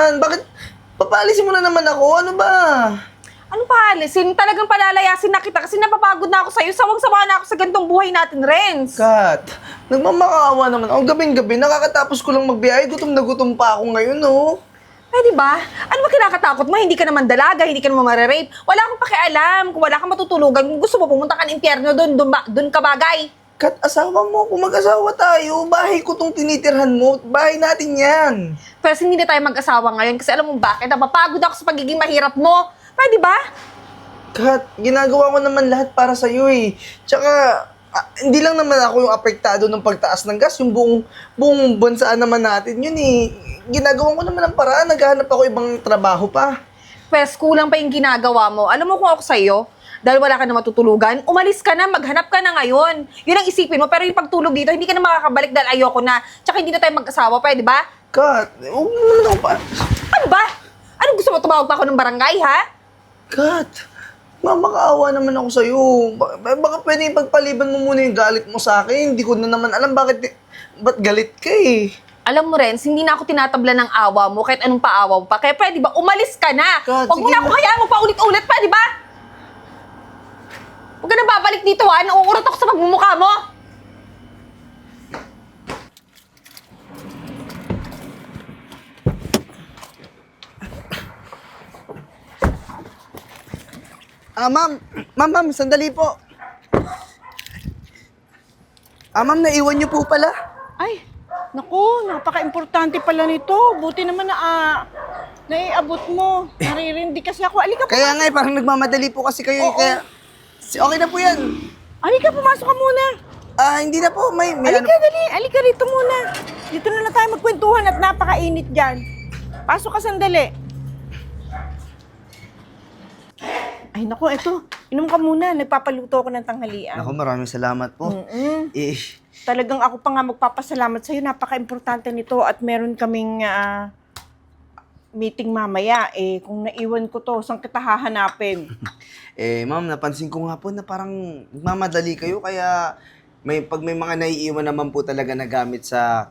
naman. Bakit papaalisin mo na naman ako? Ano ba? Ano pa, alisin? Talagang palalayasin na kita kasi napapagod na ako sa'yo. Sawang-sawa na ako sa gantong buhay natin, Renz. Kat, nagmamakaawa naman ako. Gabing-gabi, nakakatapos ko lang magbiyahe. Gutom na gutom pa ako ngayon, oh. Di ba? Ano ba kinakatakot mo? Hindi ka naman dalaga, hindi ka naman marerape. Wala akong pakialam. Kung wala kang matutulugan, kung gusto mo pumunta ka ng impyerno doon ka bagay. Kat, asawa mo. Kung mag-asawa tayo, bahay ko tong tinitirhan mo. Bahay natin yan. Pero hindi na tayo mag-asawa ngayon kasi alam mo bakit? Napapagod ako sa pagiging mahirap mo. Di ba? Kat, ginagawa ko naman lahat para sa'yo eh. Tsaka, hindi lang naman ako yung apektado ng pagtaas ng gas. Yung buong bansaan naman natin yun eh. Ginagawa ko naman ang paraan. Naghahanap ako ibang trabaho pa. Pwes, kulang pa yung ginagawa mo. Alam mo kung ako sa'yo, dahil wala ka na matutulugan, umalis ka na, maghanap ka na ngayon. Yun ang isipin mo, pero yung pagtulog dito, hindi ka na makakabalik dahil ayoko na. Tsaka hindi na tayo mag-asawa, pwede ba? Kat, huwag mo naman ako pa. Ano ba? Anong gusto mo, tumawag pa ako ng barangay, ha? Kat, mamakaawa naman ako sa'yo. Baka pwede ipagpaliban mo muna yung galit mo sa akin. Hindi ko na naman alam ba't galit ka eh. Alam mo, Renz, hindi na ako tinatabla ng awa mo kahit anong paawa mo pa. Kaya pwede ba, umalis ka na. God, Huwag mo sige na ako na. hayaan mo pa ulit-ulit, pwede ba? Huwag ka na babalik dito, ha? Nauurot ako sa pagmumukha mo. Ma'am, sandali po. Ma'am, naiwan niyo po pala. Ay, naku, napaka-importante pala nito. Buti naman na naiabot mo. Naririndi kasi ako. Alika, Kaya nga, parang nagmamadali po kasi kayo. Oo. Kaya, okay na po yan. alika, pumasok ka muna. Hindi na po. May Alika, dali. Alika rito muna. Dito na lang tayo magkwentuhan at napakainit dyan. Pasok ka sandali. Ay, naku, eto. Inom ka muna. Nagpapaluto ako ng tanghalian. Ako, maraming salamat po. Eh, Talagang ako pa nga magpapasalamat sa'yo. Napaka-importante nito at meron kaming meeting mamaya. Kung naiwan ko to, saan kita hahanapin? ma'am, napansin ko nga po na parang nagmamadali kayo. Kaya, pag may mga naiiwan naman po talaga na gamit sa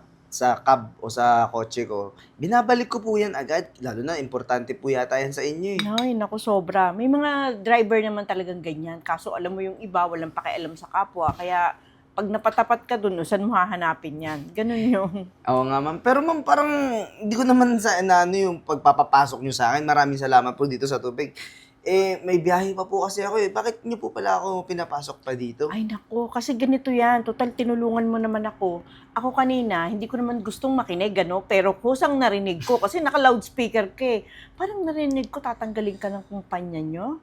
cab o sa kotse ko, binabalik ko po yan agad. Lalo na, importante po yata yan sa inyo eh. Ay, naku, sobra. May mga driver naman talagang ganyan. Kaso alam mo yung iba, walang pakialam sa kapwa. Kaya pag napatapat ka dun, saan mo hahanapin yan? Ganun yung... Oo nga, ma'am. Pero ma'am, parang hindi ko naman yung pagpapapasok nyo sa akin. Maraming salamat po dito sa tubig. May biyahe pa po kasi ako eh. Bakit nyo po pala ako pinapasok pa dito? Ay, naku, kasi ganito yan. Total, tinulungan mo naman ako. Ako kanina, hindi ko naman gustong makinig, ano? Pero kusang narinig ko kasi naka-loudspeaker ka eh. Parang narinig ko, tatanggalin ka ng kumpanya nyo?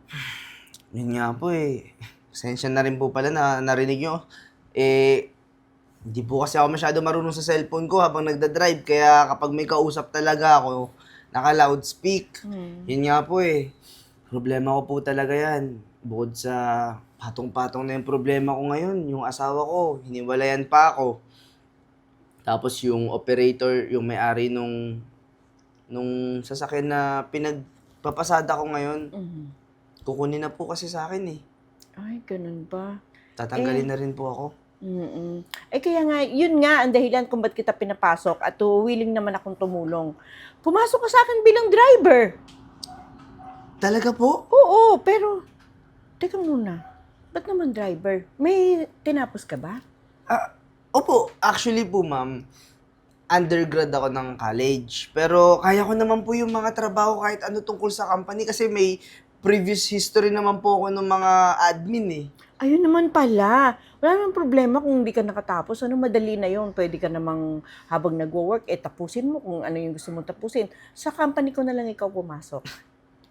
Yun nga po eh. Pasensya na rin po pala na narinig nyo. Hindi po kasi ako masyado marunong sa cellphone ko habang nagdadrive. Kaya kapag may kausap talaga ako, naka-loudspeak. Yun nga po eh. Problema ko po talaga yan. Bukod sa patong-patong na yung problema ko ngayon, yung asawa ko, hiniwalayan pa ako. Tapos yung operator, yung may-ari nung sasakyan na pinagpapasada ko ngayon, kukunin na po kasi sa akin eh. Ay, ganun ba? Tatanggalin na rin po ako. Kaya nga, yun nga ang dahilan kung ba't kita pinapasok at willing naman akong tumulong. Pumasok ka sa akin bilang driver. Talaga po? Oo, pero teka muna. Ba't naman driver? May tinapos ka ba? Opo, actually po ma'am, undergrad ako ng college. Pero kaya ko naman po yung mga trabaho kahit ano tungkol sa company kasi may previous history naman po ako ng mga admin eh. Ayun naman pala. Wala namang problema kung hindi ka nakatapos. Madali na yun. Pwede ka namang habang nagwo-work, tapusin mo kung ano yung gusto mong tapusin. Sa company ko na lang ikaw pumasok.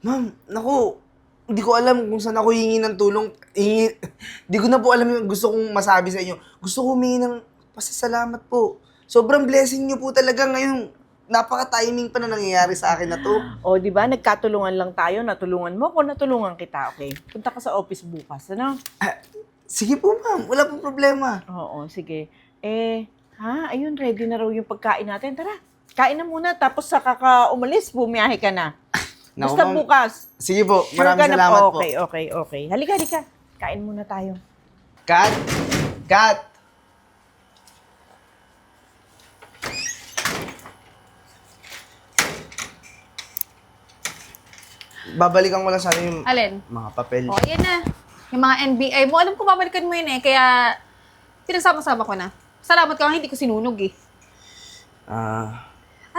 Ma'am, naku, hindi ko alam kung saan ako hingi ng tulong. Hindi ko na po alam yung gusto kong masabi sa inyo. Gusto ko humingi ng pasasalamat po. Sobrang blessing niyo po talaga ngayon. Napaka-timing pa na nangyayari sa akin na to. O, di ba? Nagkatulungan lang tayo. Natulungan mo ako, natulungan kita. Okay? Punta ka sa office bukas, ano? Sige po ma'am, wala pong problema. Oo, sige. Ayun, ready na raw yung pagkain natin. Tara, kain na muna. Tapos sa umalis, bumiyahe ka na. Naku, Basta ma'am. bukas. Sige po, Sure maraming ka na salamat po. Okay. Halika. Kain muna tayo. Kat! babalikan ko lang sana yung Alin? mga papel. O, yan na. Yung mga NBI mo, alam ko babalikan mo yun eh. Kaya, pinagsama-sama ko na. Salamat ka nga, hindi ko sinunog eh.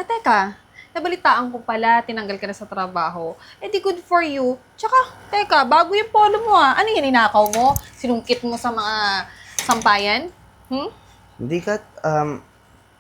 Teka. Nabalitaan ko pala, tinanggal ka na sa trabaho. Eh, di good for you. Tsaka, teka, bago yung polo mo ah. Ano yan, inakaw mo? Sinungkit mo sa mga sampayan? Hindi Kat,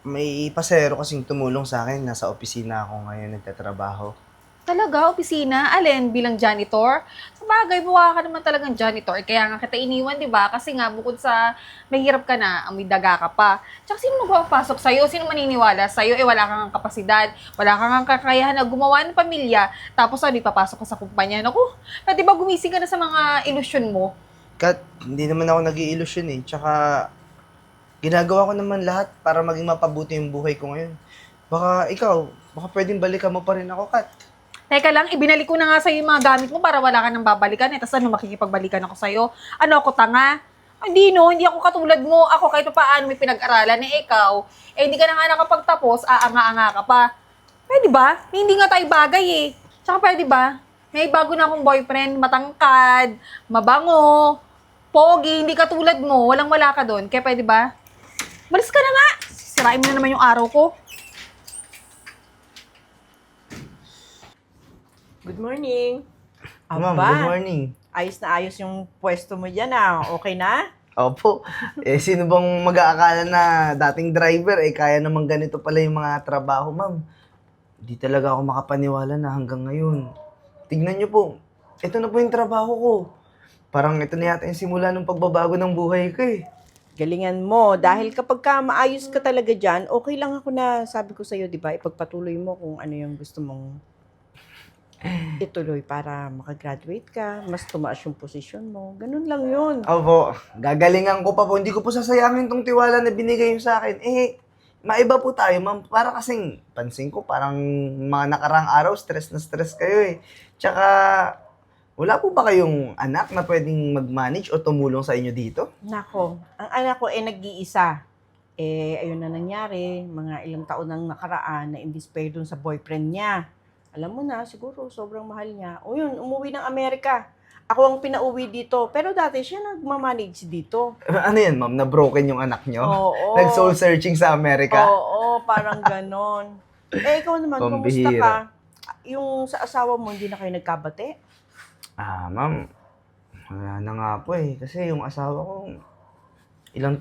may pasero kasing tumulong sa akin. Nasa opisina ako ngayon nagtatrabaho. Talaga, opisina? Alin, bilang janitor? Sa bagay, mukha ka naman talagang janitor. Kaya nga kita iniwan, di ba? Kasi nga, bukod sa mahirap ka na, amoy daga ka pa. Tsaka sino magpapasok sa'yo? Sino maniniwala sa'yo? Eh, wala kang kapasidad. Wala kang kakayahan na gumawa ng pamilya. Tapos, ano, ipapasok ka sa kumpanya. Naku, pwede ba gumising ka na sa mga ilusyon mo? Kat, hindi naman ako nag-i-illusion eh. Tsaka, ginagawa ko naman lahat para maging mapabuti yung buhay ko ngayon. Baka ikaw, baka pwedeng balikan mo pa rin ako, Kat. Teka lang, ibinalik ko na nga sa'yo yung mga gamit mo para wala ka nang babalikan. Eh, tapos ano, makikipagbalikan ako sa'yo? Ano ako, tanga? Hindi no, hindi ako katulad mo. Ako kahit pa paano may pinag-aralan. Eh, ikaw, hindi ka na nga nakapagtapos, aanga-anga ka pa. Pwede ba? Hindi nga tayo bagay eh. Tsaka pwede ba? May bago na akong boyfriend, matangkad, mabango, pogi, hindi katulad mo, walang-wala ka doon. Kaya pwede ba? Malis ka na nga! Sirain mo na naman yung araw ko. Good morning. Ma'am, Aba, good morning. ayos na ayos yung pwesto mo dyan ah. Okay na? Opo. Sino bang mag-aakala na dating driver, kaya naman ganito pala yung mga trabaho, ma'am. Hindi talaga ako makapaniwala na hanggang ngayon. Tignan niyo po, ito na po yung trabaho ko. Parang ito na yata yung simula ng pagbabago ng buhay ko eh. Galingan mo. Dahil kapag ka maayos ka talaga dyan, okay lang ako na sabi ko sa'yo, di ba, ipagpatuloy mo kung ano yung gusto mong ituloy para makagraduate ka, mas tumaas yung posisyon mo. Ganun lang yun. Opo, gagalingan ko pa po. Hindi ko po sasayangin tong tiwala na binigay niyo sa akin. Maiba po tayo, ma'am. Para kasing, pansin ko, parang mga nakarang araw, stress na stress kayo eh. Tsaka, wala po ba kayong anak na pwedeng mag-manage o tumulong sa inyo dito? Nako, ang anak ko nag-iisa. Ayun na nangyari, mga ilang taon nang nakaraan na in-despair dun sa boyfriend niya. Alam mo na, siguro sobrang mahal niya. O yun, umuwi ng Amerika. Ako ang pinauwi dito. Pero dati siya nagmamanage dito. Ano yan, ma'am? Na-broken yung anak nyo? Oo. Nag-soul searching sa Amerika? Oo, parang ganon. Ikaw naman, kumusta Pambihira. ka? Yung sa asawa mo, hindi na kayo nagkabate? Ma'am, wala na nga po eh. Kasi yung asawa ko, ilang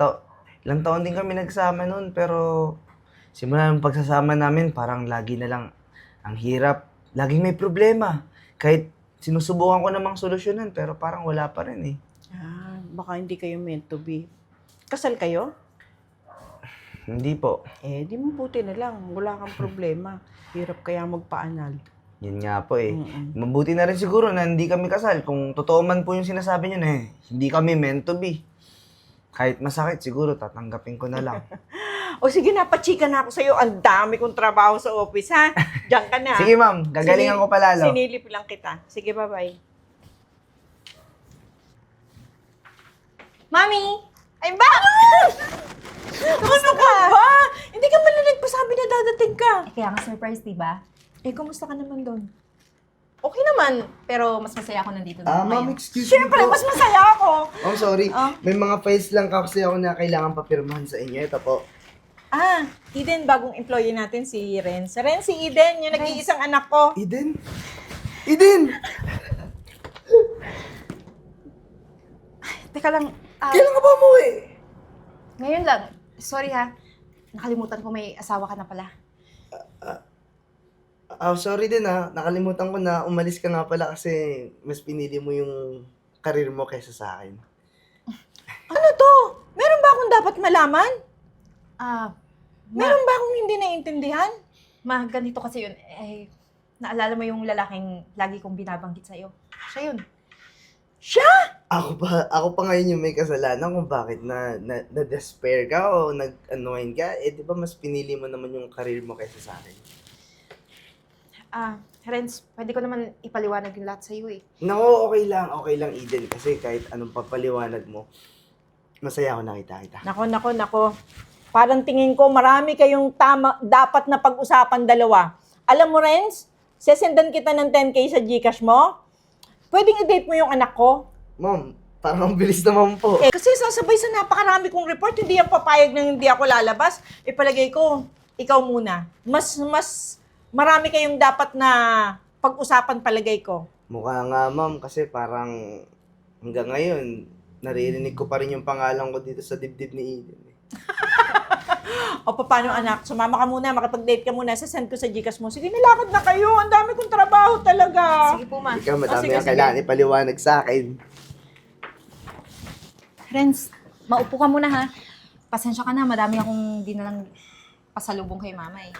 taon din kami nagsama noon. Pero simula ng pagsasama namin, parang lagi na lang ang hirap. Laging may problema. Kahit sinusubukan ko namang solusyonan, pero parang wala pa rin eh. Baka hindi kayo meant to be. Kasal kayo? Hindi po. Di mabuti na lang. Wala kang problema. Hirap kaya magpaanal. Yun nga po eh. Mm-mm. Mabuti na rin siguro na hindi kami kasal. Kung totoo man po yung sinasabi nyo na hindi kami meant to be. Kahit masakit, siguro tatanggapin ko na lang. O sige na, pachika na ako sa'yo. Ang dami kong trabaho sa office, ha? Diyan ka na. Sige ma'am, gagalingan ko palalo. Sinilip lang kita. Sige, bye-bye. Mami! Ay, bakit? Ano ka ba? Hindi ka pala nagpasabi na dadating ka. Kaya nga surprise, diba? Kumusta ka naman doon? Okay naman, pero mas masaya ako nandito Ma'am, excuse Siyempre, me po. mas masaya ako. Oh, sorry. Ah. May mga files lang kasi ako na kailangan papirmahan sa inyo. Ito po. Eden, bagong employee natin si Renz. Renz, si Eden, yung nag-iisang anak ko. Eden? Eden! Teka lang, Kailan ka ba umuwi? ngayon lang. Sorry ha. Nakalimutan ko may asawa ka na pala. Sorry din nakalimutan ko na umalis ka nga pala kasi mas pinili mo yung karir mo kaysa sa akin. Ano to? Meron ba akong dapat malaman? Meron Meron ba akong hindi naiintindihan? ganito kasi yun. Naalala mo yung lalaking lagi kong binabanggit sa'yo? Siya yun. Ako pa ngayon yung may kasalanan kung bakit na-despair ka o nag-annoying ka. Di ba mas pinili mo naman yung karir mo kaysa sa akin? Renz, pwede ko naman ipaliwanag yung lahat sa'yo eh. Nako, okay lang Eden kasi kahit anong papaliwanag mo, masaya ako nakita kita. Nako. Parang tingin ko marami kayong dapat na pag-usapan dalawa. Alam mo, Renz, sesendan kita ng 10K sa GCash mo. Pwedeng i-date mo yung anak ko. Ma'am, parang ang bilis naman po. Kasi sasabay sa napakarami kong report, hindi yan papayag na hindi ako lalabas. Ipalagay ko, ikaw muna. Mas marami kayong dapat na pag-usapan palagay ko. Mukha nga, ma'am, kasi parang hanggang ngayon, naririnig ko pa rin yung pangalan ko dito sa dibdib ni Eden. O paano anak, sumama ka muna, makipag-date ka muna, sasend ko sa GCash mo. Sige, nilakad na kayo. Ang dami kong trabaho talaga. Sige po, ma. Ikaw, madami sige, ang kailangan ipaliwanag sa akin. Renz, maupo ka muna ha. Pasensya ka na, madami akong dinalang pasalubong kay mama eh.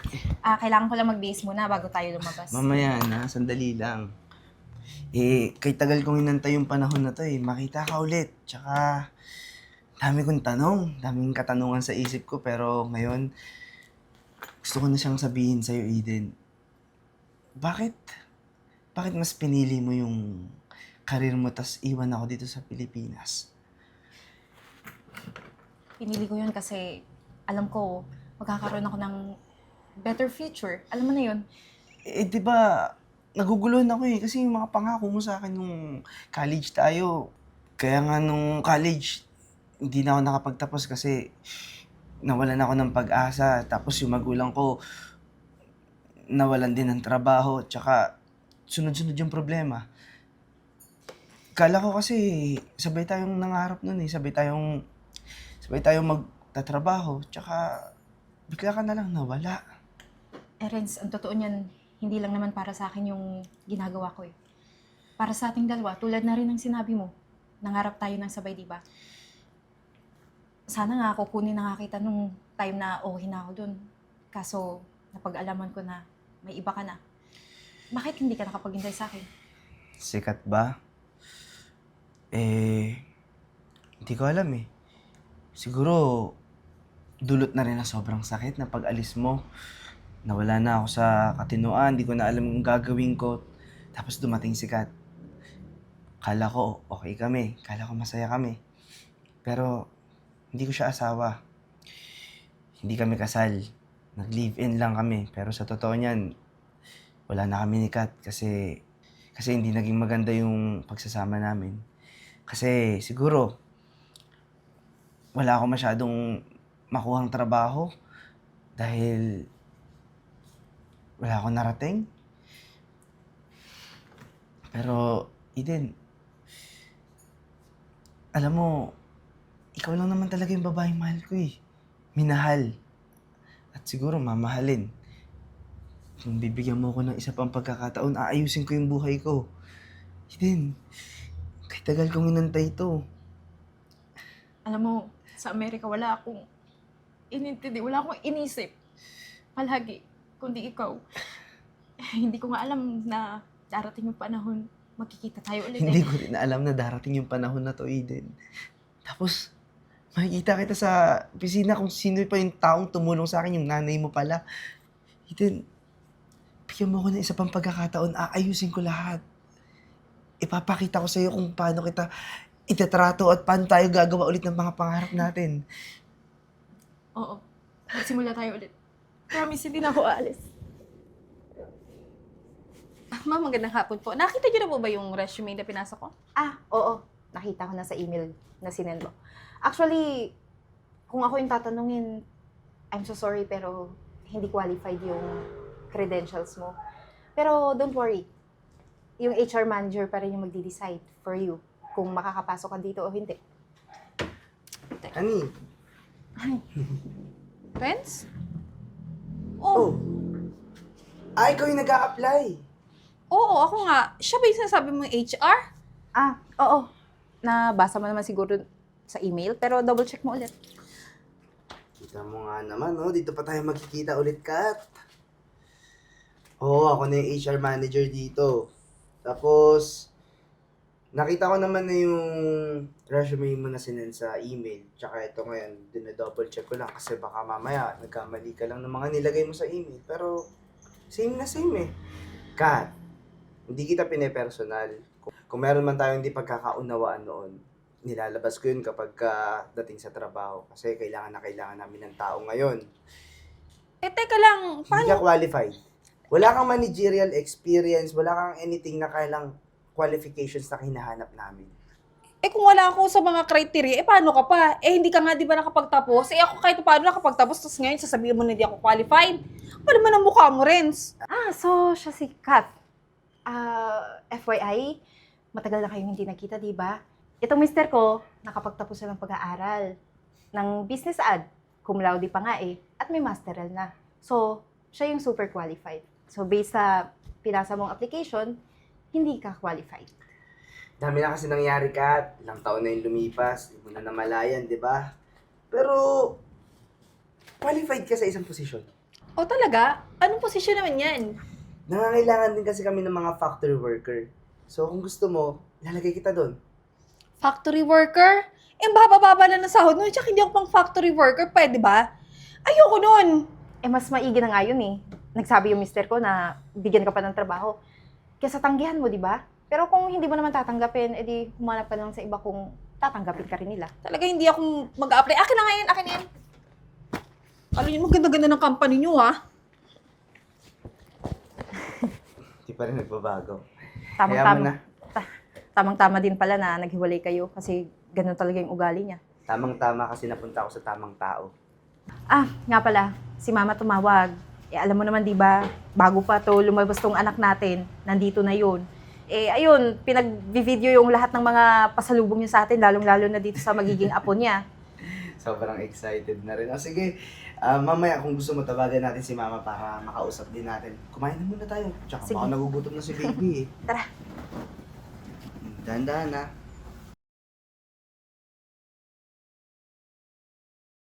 Kailangan ko lang mag-base muna bago tayo lumabas. Mamaya na, sandali lang. Kay tagal kong inantay yung panahon na to makita ka ulit. Tsaka, dami kong tanong, daming katanungan sa isip ko, pero ngayon, gusto ko na siyang sabihin sa'yo, Eden. Bakit mas pinili mo yung karir mo tas iwan ako dito sa Pilipinas? Pinili ko yun kasi alam ko magkakaroon ako ng better future. Alam mo na yun. Di ba, naguguluhan ako kasi yung mga pangako mo sa akin nung college tayo. Kaya nga nung college, hindi na ako nakapagtapos kasi nawalan ako ng pag-asa. Tapos yung magulang ko, nawalan din ng trabaho. Tsaka, sunod-sunod yung problema. Kala ko kasi, sabay tayong nangarap nun Sabay tayong magtatrabaho. Tsaka, bigla ka na lang nawala. Renz, ang totoo niyan, hindi lang naman para sa akin yung ginagawa ko eh. Para sa ating dalawa, tulad na rin ng sinabi mo, nangarap tayo ng sabay, di ba? Sana nga kukunin na nga kita nung time na okay na ako dun. Kaso, napag-alaman ko na may iba ka na. Bakit hindi ka nakapaghintay sa akin? Sikat ba? Hindi ko alam Siguro, dulot na rin na sobrang sakit na pag-alis mo. Nawala na ako sa katinuan, di ko na alam kung gagawin ko. Tapos dumating si Kat. Kala ko okay kami, kala ko masaya kami. Pero, hindi ko siya asawa. Hindi kami kasal. Nag-live-in lang kami. Pero sa totoo niyan, wala na kami ni Kat kasi hindi naging maganda yung pagsasama namin. Kasi siguro, wala ako masyadong makuhang trabaho dahil wala akong narating. Pero, Eden, alam mo, ikaw lang naman talaga yung babaeng mahal ko Minahal. At siguro mamahalin. Kung bibigyan mo ko ng isa pang pagkakataon, aayusin ko yung buhay ko. Eden, kay tagal kong inantay ito. Alam mo, sa Amerika wala akong inintindi, wala akong inisip. Palagi, kundi ikaw. Hindi ko nga alam na darating yung panahon, magkikita tayo ulit Hindi ko rin alam na darating yung panahon na to, Eden. Tapos, makikita kita sa opisina kung sino pa yung taong tumulong sa akin, yung nanay mo pala. Eden, bigyan mo ko ng isa pang pagkakataon, aayusin ko lahat. Ipapakita ko sa'yo kung paano kita itatrato at paano tayo gagawa ulit ng mga pangarap natin. Oo, magsimula tayo ulit. Promise, hindi na ako aalis. Ma'am, magandang hapon po. Nakita niyo na po ba yung resume na pinasa ko? Oo. Nakita ko na sa email na sinend mo. Actually, kung ako yung tatanungin, I'm so sorry pero hindi qualified yung credentials mo. Pero don't worry. Yung HR manager pa rin yung magde-decide for you kung makakapasok ka dito o hindi. Honey. Friends? Oh. Ikaw yung nag-a-apply. Oo, ako nga. Siya ba yung sinasabi mo HR? Oo. Nabasa mo naman siguro sa email, pero double check mo ulit. Kita mo nga naman, dito pa tayo magkikita ulit, Kat. Oo, ako na yung HR manager dito. Tapos, nakita ko naman na yung resume mo na sinend sa email. Tsaka ito ngayon, dinadouble check ko lang kasi baka mamaya nagkamali ka lang ng mga nilagay mo sa email. Pero, same na same Kat, hindi kita pine-personal. Kung meron man tayong hindi pagkakaunawaan noon, nilalabas ko yun kapag dating sa trabaho. Kasi kailangan na kailangan namin ng tao ngayon. Teka lang. Hindi ka qualified. Wala kang managerial experience, wala kang anything na kailang qualifications na hinahanap namin. Eh kung wala ako sa mga criteria, eh paano ka pa? Eh hindi ka nga di ba nakapagtapos? Eh ako kahit paano nakapagtapos, tapos ngayon sasabihin mo na hindi ako qualified. Ano naman ang mukha mo, Renz? So siya si Kat. FYI, matagal na kayong hindi nakita, di ba? Itong mister ko, nakapagtapos na ng pag-aaral ng business ad. Cum laude pa nga eh. At may masteral na. So, siya yung super qualified. So, based sa pinasa mong application, hindi ka qualified. Dami na kasi nangyari, Kat. Ilang taon na yung lumipas, hindi mo na namalayan, di ba? Pero, qualified ka sa isang posisyon. O talaga? Anong posisyon naman yan? Nangangailangan din kasi kami ng mga factory worker. So, kung gusto mo, ilalagay kita doon. Factory worker? Eh, baba-baba lang ng sahod nun, tsaka hindi ako pang factory worker, pwede ba? Ayoko nun. Eh, mas maigi na nga yun eh. Nagsabi yung mister ko na bigyan ka pa ng trabaho. Kesa tanggihan mo, di ba? Pero kung hindi mo naman tatanggapin, edi humanap ka lang sa iba kung tatanggapin ka rin nila. Talaga hindi ako mag-a-apply. Akin na nga yan, akin na yan. Alam niyo, maganda-ganda ng company niyo, ha? Hindi pa rin nagbabago. Tamang-tama. Tamang-tama din pala na naghiwalay kayo kasi ganun talaga yung ugali niya. Tamang-tama kasi napunta ako sa tamang tao. Nga pala, si mama tumawag. Eh, alam mo naman, di ba, bago pa to lumabas tong anak natin, nandito na yun. Eh, ayun, pinag-video yung lahat ng mga pasalubong niya sa atin, lalong-lalo na dito sa magiging apo niya. Sobrang excited na rin. O sige, mamaya kung gusto mo, tawagan natin si mama para makausap din natin. Kumain na muna tayo. Tsaka Sige. baka nagugutom na si baby eh. Tara. Dahan-dahan na.